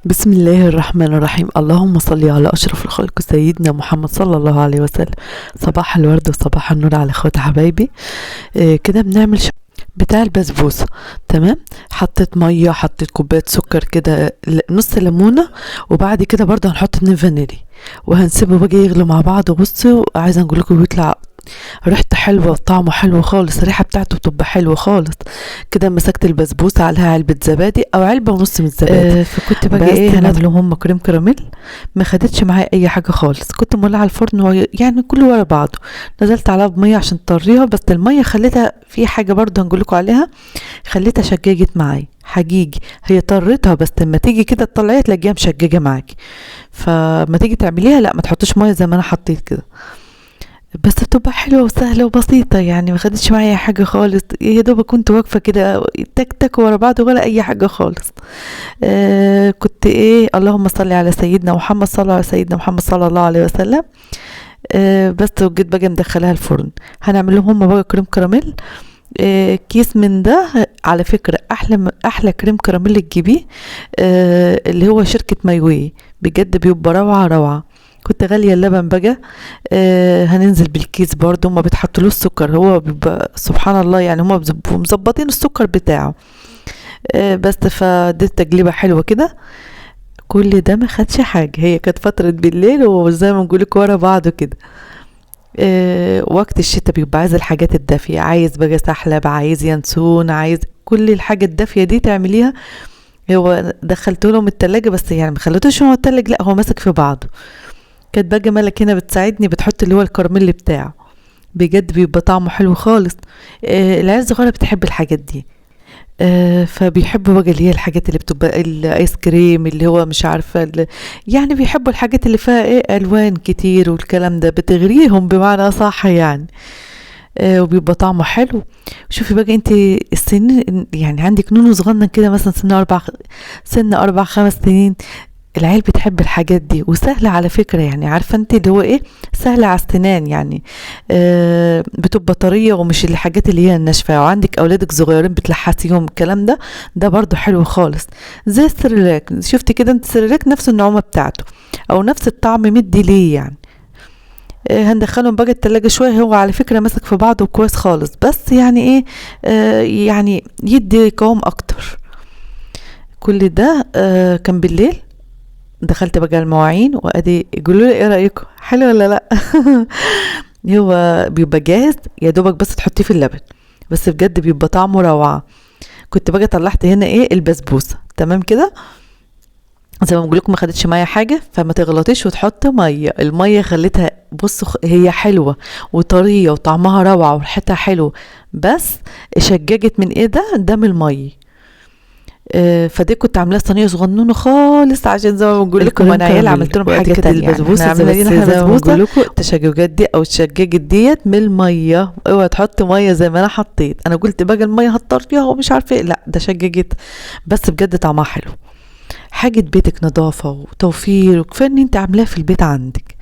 بسم الله الرحمن الرحيم. اللهم صل على أشرف الخلق سيدنا محمد صلى الله عليه وسلم. صباح الورد وصباح النور على اخوات حبايبي. كده بنعمل بتاع البسبوسة. تمام، حطيت مية، حطيت كوباية سكر كده، نص ليمونة، وبعد كده برضه هنحط 2 فانيلي وهنسيبه بقى يغلو مع بعض. بصوا، عايزه اقول لكم بيطلع ريحته حلوه وطعمه حلو خالص، الريحه بتاعته بتبقى حلوه خالص. كده مسكت البسبوسه عليها علبه زبادي او علبه ونص من الزبادي. فكنت بقى هنعملهم هم كريم كراميل. ما خدتش معايا اي حاجه خالص، كنت مولعه الفرن يعني كله ورا بعضه. نزلت عليها بميه عشان تطريها، بس الميه خليتها في حاجه برضه هنقول لكم عليها، خليتها شججت معايا حقيقي. هي طرتها بس لما تيجي كده تطلعيها تلاقيها مشججه معاكي، فما تيجي تعمليها لا ما تحطيش ميه زي ما انا حطيت كده، بس بتبقى حلوه وسهله وبسيطه. يعني ما خدتش معايا حاجه خالص، يا دوب كنت واقفه كده تك تك ورا بعض ولا اي حاجه خالص. كنت اللهم صل على سيدنا محمد، صلى على سيدنا محمد صلى الله عليه وسلم. بس وجيت بقى مدخلها الفرن. هنعمل لهم هم بقى كريم كراميل. كيس من ده على فكرة احلى كريم كراميل تجيبيه، اللي هو شركة مايوي، بجد بيبقى روعة روعة. كنت غالية اللبن بقى. هننزل بالكيس برضو، ما بتحطلوش سكر، هو بيبقى سبحان الله يعني هما مظبطين السكر بتاعه. بس فديت تجلبة حلوة كده. كل ده ما خدش حاجة، هي كانت فترة بالليل وزي ما نقولك ورا بعض كده. وقت الشتاء بيبقى عايز الحاجات الدافية، عايز بقى سحلب، عايز ينسون، عايز كل الحاجة الدافية دي تعمليها. هو دخلته لهم التلاجة، بس يعني ما خليتوش هو التلج، لا هو ماسك في بعضه. كانت بقى ملك هنا بتساعدني، بتحط اللي هو الكراميل بتاعه، بجد بيبقى طعمه حلو خالص. العيال الصغيرة بتحب الحاجات دي. فبيحبوا بقى اللي هي الحاجات اللي بتبقى الايس كريم، اللي هو مش عارفة يعني بيحبوا الحاجات اللي فيها الوان كتير، والكلام ده بتغريهم بمعنى صح يعني. وبيبقى طعمه حلو. شوفي بقى انت السن، يعني عندك نونو صغنن كده مثلا سن 4 5 سنين، العيال بتحب الحاجات دي، وسهلة على فكرة. يعني عارفة انت اللي هو سهلة على السنان يعني. بتبقى طرية ومش الحاجات اللي هي الناشفة. وعندك اولادك صغيرين بتلحسيهم الكلام ده برضو حلو خالص. زي السريلاك، شفتي كده انت السريلاك نفس النعومة بتاعته او نفس الطعم مدي ليه يعني. هندخلهم بقى التلاجة شوية. هو على فكرة ماسك في بعضه كويس خالص، بس يعني يعني يدي قوام اكتر. كل ده كان بالليل. دخلت بقى المواعين وادي يقولوا لي ايه رايكم، حلو ولا لا؟ هو بيبقى جاهز، يا دوبك بس تحطيه في اللبن، بس بجد بيبقى طعمه روعه. كنت بقى طلعت هنا البسبوسه تمام كده. زي ما بقول لكم ما خدتش معايا حاجه، فما تغلطيش وتحط ميه. الميه خليتها بصوا هي حلوه وطريه وطعمها روعه وريحتها حلو، بس شججت من ده من الميه. فدي كنت عاملاه صينيه صغنونه خالص، عشان زي ما بقول لكم انا عيال عملت لهم حاجه تانية. البسبوسه زي ما بقول لكم التشججات دي او الشجاجه ديت من الميه. اوعى تحط ميه زي ما انا حطيت، انا قلت بقى الميه هتطريها ومش عارفه لا ده شججت، بس بجد طعمها حلو. حاجه بيتك نظافه وتوفير، وكفايه ان انت عاملاه في البيت عندك،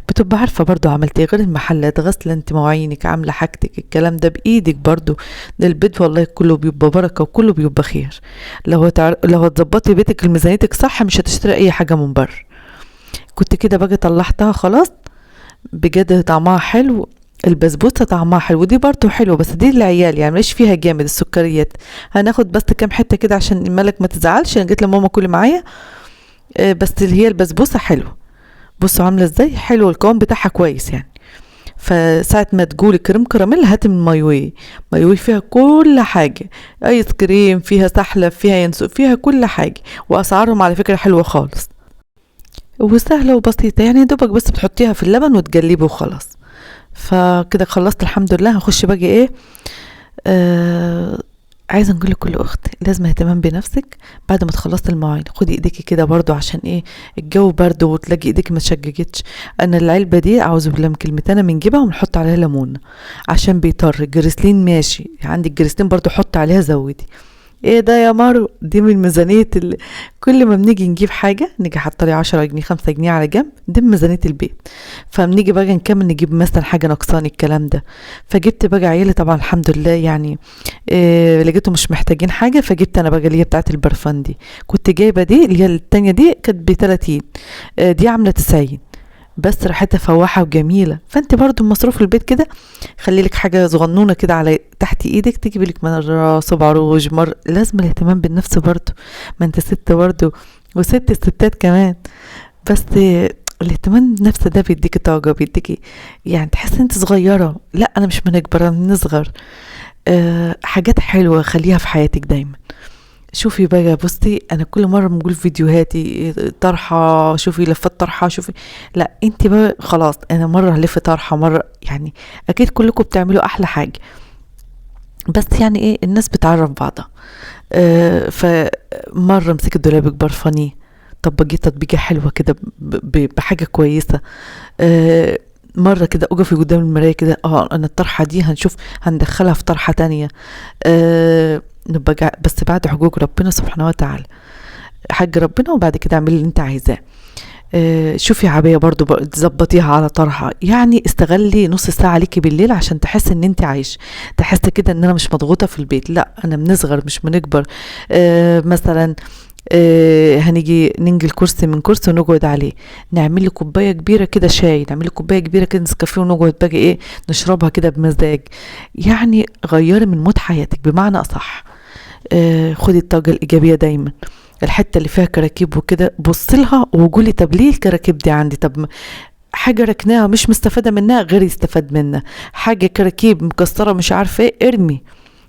بتبقى عارفة برضو عملت غير المحلات. غسلة انت مواعينك، عاملة حاجتك، الكلام ده بإيدك برضو. البيت والله كله بيبقى بركة وكله بيبقى خير. لو هتظبطي بيتك الميزانيتك صح، مش هتشتري اي حاجة من بره. كنت كده بقى طلعتها خلاص، بجد طعمها حلو. البسبوسة طعمها حلو، ودي برضو حلو، بس دي العيال يعني مش فيها جامد السكريات. هناخد بس كام حتة كده عشان الملك ما تزعلش. انا جيت لماما كل معايا. بس اللي هي البسبوسة حلوة. بصوا عامله ازاي حلو، القوام بتاعها كويس يعني. فساعة ما تقولي كريم كراميل هاتي من مايوي. مايوي فيها كل حاجة، ايس كريم، فيها سحلب، فيها ينسو، فيها كل حاجة، واسعارهم على فكرة حلوة خالص وسهلة وبسيطة. يعني دوبك بس بتحطيها في اللبن وتقلبي وخلاص. فكده خلصت الحمد لله. هخش باجي عايزه نقول لكل اخت لازم اهتمام بنفسك. بعد ما تخلصت المواعين خدي ايديكي كده برضو، عشان الجو برد وتلاقي ايديك ما تشججتش. انا العلبه دي اعوذ بالله من كلمتين بنجيبها ونحط عليها ليمون عشان بيطر. الجريسلين ماشي، عندك جريسلين برضو حط عليها زودي. ايه ده يا مارو؟ دي من ميزانية كل ما بنيجي نجيب حاجة نيجي حاطة لي 10 جنيه 5 جنيه على جنب، دي من ميزانية البيت. فبنيجي بقى نكمل نجيب مثلا حاجة نقصان الكلام ده. فجبت بقى عيالي طبعا الحمد لله يعني لقيتهم مش محتاجين حاجة، فجبت انا بقى اللي هي بتاعت البرفان دي. كنت جايبة دي اللي هي التانية دي كانت ب30، دي عاملة 90، بس ريحتها فواحة وجميلة. فانت برضو مصروف البيت كده خلي لك حاجة صغنونة كده على تحت ايدك، تجيب لك مرة صبع روج، مرة لازم الاهتمام بالنفس برضو، ما انت ست برضو وست الستات كمان. بس الاهتمام بالنفس ده بيديكي طاقة، بيديكي يعني تحس انت صغيرة. لا انا مش بنكبر، انا بنصغر. حاجات حلوة خليها في حياتك دايما. شوفي بقى بصي، انا كل مره بنقول فيديوهاتي طرحه، شوفي لفات طرحه، شوفي. لا انت بقى خلاص، انا مره هلف طرحه مره، يعني اكيد كلكم بتعملوا احلى حاجه، بس يعني ايه الناس بتعرف بعضها. فمره مسكت دولابك برفانيه، طبقيه تطبيقه حلوه كده بحاجه كويسه. مرة كده اقفي قدام المراية كده، انا الطرحة دي هنشوف هندخلها في طرحة تانية. نبقى بس بعد حقوق ربنا سبحانه وتعالى، حق ربنا، وبعد كده اعملي اللي انت عايزاه. شوفي عباية برضو تظبطيها على طرحة، يعني استغلي نص ساعة عليكي بالليل عشان تحس ان انت عايش، تحس كده ان انا مش مضغوطة في البيت، لا انا بنصغر مش بنكبر. مثلا هنيجي ننجي الكرسي من كرسي ونقعد عليه، نعمل لي كوبايه كبيره كده شاي، نعمل لي كوبايه كبيره كده نسكافيه ونقعد بقى ايه نشربها كده بمزاج. يعني غيري من مود حياتك بمعنى اصح. خدي الطاقه الايجابيه دايما. الحته اللي فيها كراكيب وكده بصي لها وقولي طب ليه الكراكيب دي عندي؟ طب حاجه ركناها مش مستفاده منها غير يستفاد منها، حاجه كراكيب مكسره مش عارفه ايه ارمي،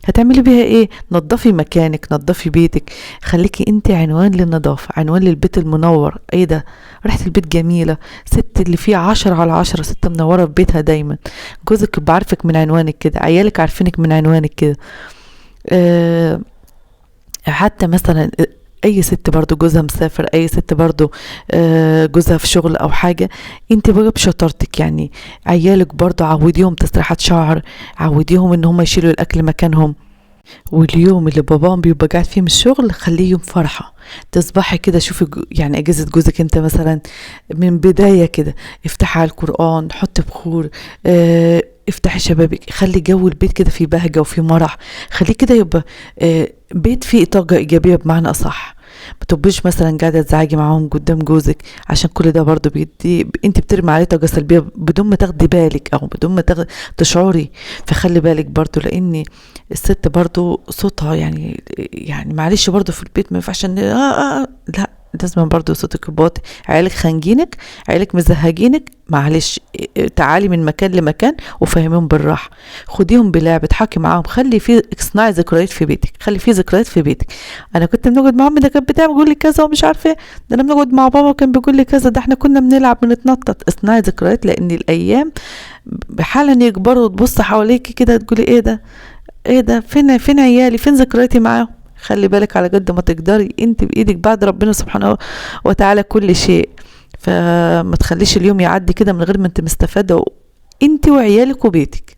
هتعملي بيها ايه؟ نظفي مكانك، نظفي بيتك، خليكي انت عنوان للنظافة، عنوان للبيت المنور. ايه ده ريحة البيت جميلة، ست اللي فيه 10/10، ست منورة في بيتها دايما. جوزك بعرفك من عنوانك كده، عيالك عارفينك من عنوانك كده. أه حتى مثلا اي ست برضو جوزها مسافر، اي ست برضو جوزها في شغل او حاجة، انت بقى بشطارتك يعني عيالك برضو عوديهم تسريحة شعر، عوديهم ان هم يشيلوا الاكل مكانهم. واليوم اللي باباهم بيبقى قاعد فيه من الشغل خليه يوم فرحة. تصبحي كده شوفي يعني اجازة جوزك انت مثلا من بداية كده، افتحي على القرآن، حطي بخور، افتحي شبابك، خلي جو البيت كده فيه بهجة وفيه مرح، خليه كده يبقى بيت فيه طاقة ايجابية بمعنى اصح. ما تبقيش مثلا قاعده تزعجي معاهم قدام جوزك، عشان كل ده برضو بيدي انت بترمي عليه طاقه سلبيه بدون ما تاخدي بالك او بدون ما تشعري. فخلي بالك برضو، لان الست برضو صوتها يعني معلش برضو في البيت ما ينفعش ان لا، لازم برضو صوتك يبقى عيالك خانجينك، عيالك مزهجينك، معلش تعالي من مكان لمكان وفهميهم بالراحه، خديهم بلعب، اضحكي معاهم، خلي في اصنعي ذكريات في بيتك، خلي في ذكريات في بيتك. انا كنت بنقعد مع امي ده كانت بتعمل بيقول لي كذا ومش عارفه ايه، ده انا بنقعد مع بابا كان بيقول لي كذا، ده احنا كنا بنلعب بنتنطط. اصنعي ذكريات، لان الايام حالا يكبروا وتبص حواليكي كده تقولي ايه ده فين عيالي، فين ذكرياتي معاهم. خلي بالك على قد ما تقدري، انت بايدك بعد ربنا سبحانه وتعالى كل شيء. فما تخليش اليوم يعدي كده من غير ما انت مستفاده انت وعيالك وبيتك.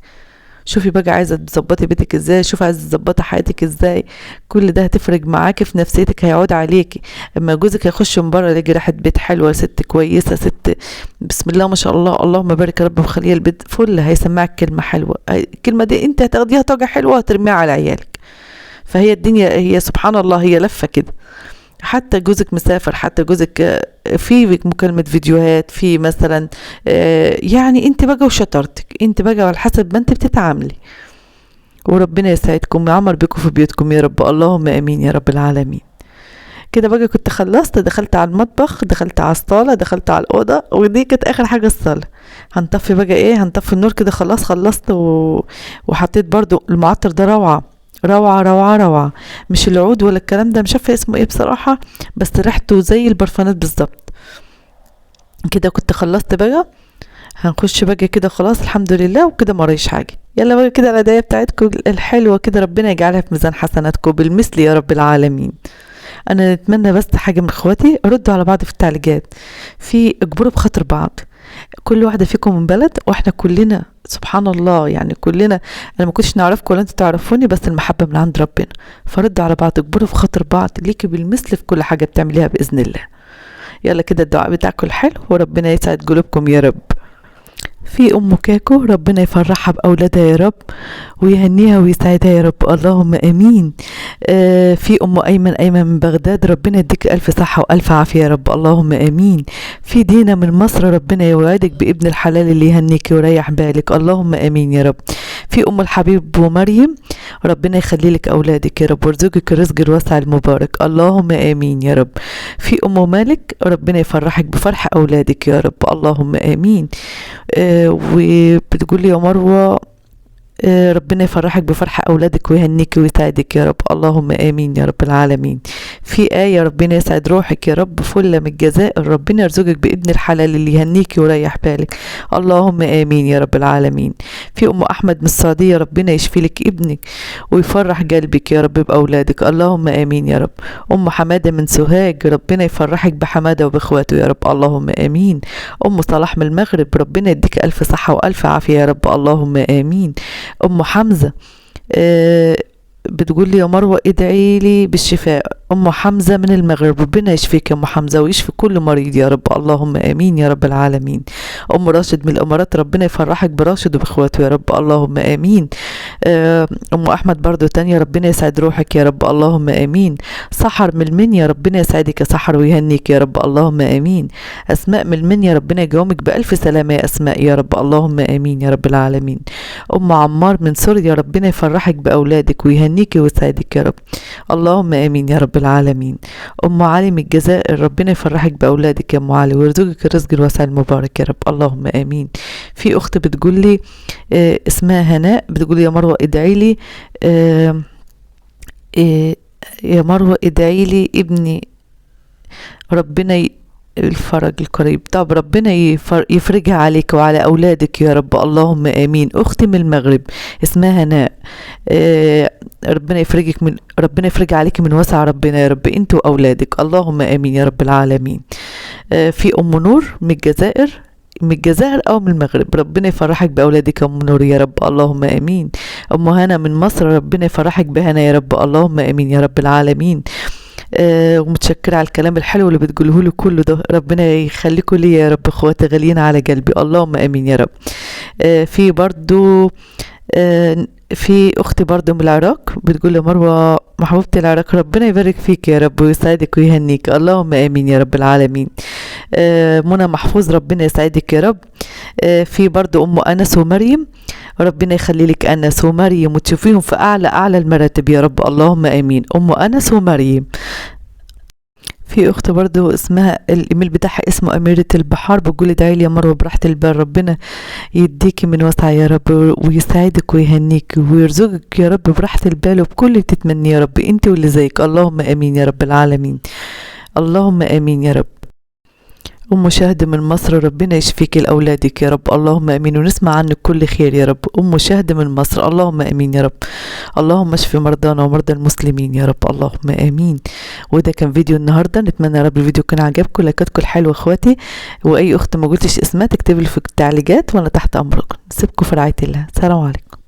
شوفي بقى عايزه تظبطي بيتك ازاي، شوفي عايزه تظبطي حياتك ازاي، كل ده هتفرق معاكي في نفسيتك، هيعود عليكي. اما جوزك هيخش من بره يلاقي ريحه بيت حلوه، ست كويسه، ست بسم الله ما شاء الله، اللهم بارك يا رب مخليه البيت فل، هيسمعك كلمه حلوه، الكلمه دي انت هتاخديها طاقه حلوه وترميها على عيالك. فهي الدنيا هي سبحان الله هي لفه كده. حتى جوزك مسافر، حتى جوزك في مكالمة فيديوهات، في مثلا يعني انت بقى وشطارتك، انت بقى على حسب ما انت بتتعاملي. وربنا يسعدكم ويعمر بكم في بيوتكم يا رب، اللهم امين يا رب العالمين. كده بقى كنت خلصت، دخلت على المطبخ، دخلت على الصالة، دخلت على الأوضة، ودي كانت آخر حاجة الصالة. هنطفي بقى هنطفي النور كده، خلصت وحطيت برضو المعطر ده روعة روعة روعة روعة، مش العود ولا الكلام ده، مش عارفة اسمه ايه بصراحة، بس ريحته زي البرفانات بالظبط. كده كنت خلصت بقى، هنخش بقى كده خلاص الحمد لله، وكده مريش حاجة. يلا بقى كده الهدايا بتاعتكم الحلوة كده ربنا يجعلها في ميزان حسناتكم بالمثل يا رب العالمين. انا نتمنى بس حاجة من اخواتي، ردوا على بعض في التعليقات، في اجبروا بخاطر بعض. كل واحدة فيكم من بلد، واحنا كلنا سبحان الله يعني كلنا، انا ما كنتش نعرفكم ولا انتوا تعرفوني، بس المحبة من عند ربنا. فردوا على بعض، اكبروا في خاطر بعض، ليكي بالمثل في كل حاجة بتعمليها بإذن الله. يلا كده الدعاء بتاعكم الحلو، وربنا يسعد قلوبكم يا رب. في ام كاكو، ربنا يفرحها باولادها يا رب، ويهنيها ويسعدها يا رب، اللهم امين. في ام ايمن من بغداد، ربنا يديك الف صحه والف عافيه يا رب، اللهم امين. في دينا من مصر، ربنا يوعدك بابن الحلال اللي يهنيك ويريح بالك، اللهم امين يا رب. في ام الحبيب ومريم، ربنا يخلي لك اولادك يا رب، ويرزقك الرزق الواسع المبارك، اللهم امين يا رب. في ام مالك، ربنا يفرحك بفرح اولادك يا رب، اللهم امين. وبتقول لي يا مروه، ربنا يفرحك بفرح أولادك ويهنيك ويسعدك يا رب، اللهم آمين يا رب العالمين. في آية، ربنا يسعد روحك يا رب فلة من الجزائر، ربنا يرزقك بابن الحلال اللي يهنيك ويريح بالك، اللهم آمين يا رب العالمين. في أم أحمد من السعودية، ربنا يشفي لك ابنك ويفرح قلبك يا رب بأولادك، اللهم آمين يا رب. أم حمادة من سوهاج، ربنا يفرحك بحمادة وبإخواته يا رب، اللهم آمين. أم صلاح من المغرب، ربنا يديك ألف صحة وألف عافية يا رب، اللهم آمين. ام حمزه بتقول لي يا مروه ادعي لي بالشفاء، ام حمزه من المغرب، ربنا يشفيك يا ام حمزه ويشفي كل مريض يا رب، اللهم امين يا رب العالمين. ام راشد من الامارات، ربنا يفرحك براشد وباخواته يا رب، اللهم امين. ام احمد برضو تانية، ربنا يسعد روحك يا رب، اللهم امين. سحر من المنيا، ربنا يسعدك يا سحر ويهنيك يا رب، اللهم امين. اسماء من المنيا، ربنا يقومك بالف سلامه يا اسماء يا رب، اللهم امين يا رب العالمين. ام عمار من سوريا، ربنا يفرحك باولادك ويهنيك ويسعدك يا رب، اللهم امين يا رب العالمين. ام علي من الجزائر، ربنا يفرحك باولادك يا ام علي ويرزقك الرزق الواسع المبارك يا رب، اللهم امين. في اخت بتقول لي اسمها هناء، بتقول يا مروه ادعي لي، يا مروه ادعي لي ابني ربنا الفرج القريب. طب ربنا يفرجها عليك وعلى أولادك يا رب، اللهم آمين. أختي من المغرب اسمها هناء، ربنا يفرج عليك من وسع ربنا يا رب انت وأولادك، اللهم آمين يا رب العالمين. في أم نور من الجزائر أو من المغرب، ربنا يفرحك بأولادك يا أم نور يا رب، اللهم آمين. أم هنا من مصر، ربنا يفرحك بهنا يا رب، اللهم آمين يا رب العالمين. ومتشكرة على الكلام الحلو اللي بتقوله له كله ده، ربنا يخليكم لي يا رب اخواتي غاليين على قلبي، اللهم امين يا رب. في برضو في اختي برضو من العراق، بتقول يا مروه محبوبتي العراق، ربنا يبارك فيك يا رب ويسعدك ويهنيك، اللهم امين يا رب العالمين. منى محفوظ، ربنا يسعدك يا رب. في برضو ام انس ومريم، ربنا يخلي لك انس ومريم وتشوفيهم في اعلى المراتب يا رب، اللهم امين. ام انس ومريم. في اخت برضو اسمها الايميل بتاعها اسمه اميرة البحار، بتقول ادعي لي يا مروه براحة البال، ربنا يديكي من وسع يا رب ويسعدك ويهنيك ويرزقك يا رب براحة البال وبكل اللي تتمنيه يا رب انت واللي زيك، اللهم امين يا رب العالمين، اللهم امين يا رب. أم شهد من مصر، ربنا يشفيك لأولادك يا رب، اللهم أمين، ونسمع عنك كل خير يا رب. أم شهد من مصر، اللهم أمين يا رب، اللهم اشف مرضانا ومرضى المسلمين يا رب، اللهم أمين. وده كان فيديو النهارده، نتمنى يا رب الفيديو يكون عجبكم، لايكاتكم الحلوه اخواتي، واي اخت ما قلتش اسمها تكتب لي في التعليقات وانا تحت امركم. نسيبكم في رعايه الله، سلام عليكم.